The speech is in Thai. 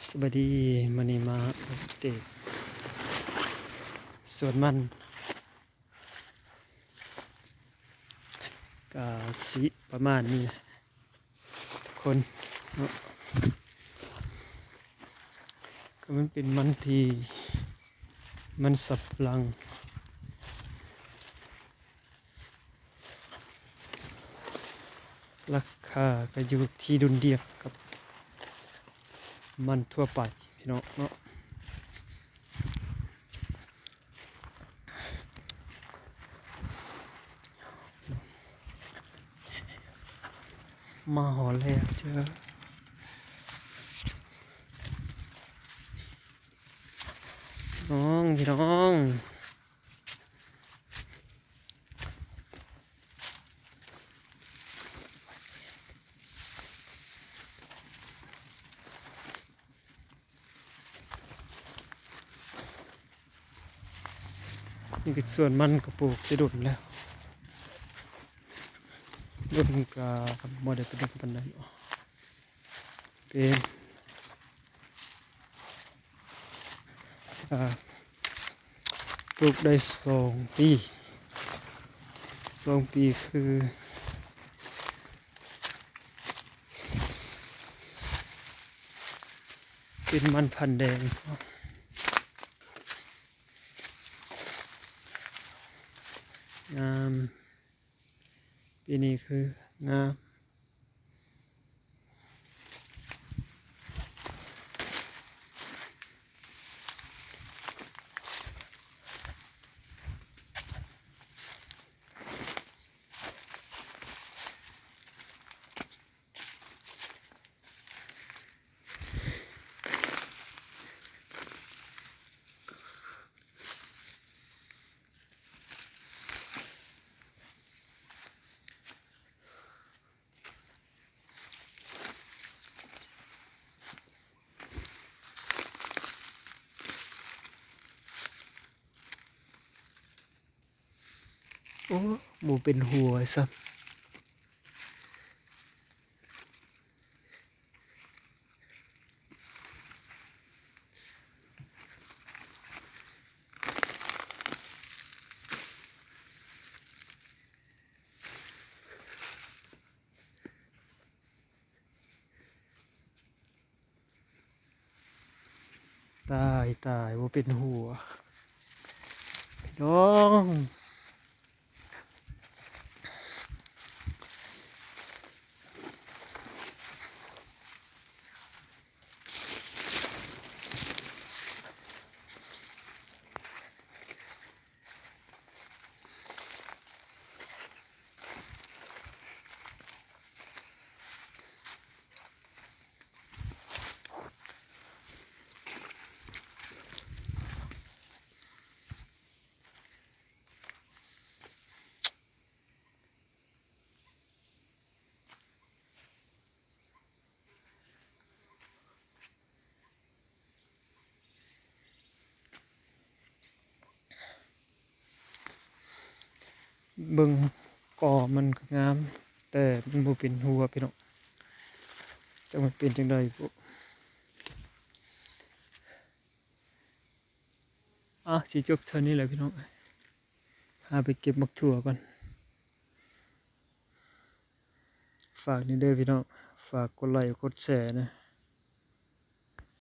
สวัสดีมันนี้มาอัปเดตสวนมันกาสิประมาณนี้นะทุกคนเนาะก็มันเป็นมันที่มันสับปะหลังราคาก็อยู่ที่ดุลเดียวกับมันทั่วไปพี่น้องเนาะมาหอแล้วเจอน้องพี่น้องนี่คือส่วนมันกระปลูกจะดุนแล้วดุนกับโมเดลเป็นดุนปันไดเนาะเป็นปลูกได้2 ปี2 ปีคือเป็นมันพันธุ์แดงงามปีนี้คืองามโอ้หมูเป็นหัวซ้ำตายหมูเป็นหัวพี่น้องเบิ่งก่อมันก็งามแต่มันบ่เป็นหัวพี่น้องจะมันเป็นจังไดบุสิจบเท่านี้แหละพี่น้องพาไปเก็บมักถั่วก่อนฝากนี่เด้อพี่น้องฝากกดไลค์กดแชร์นะ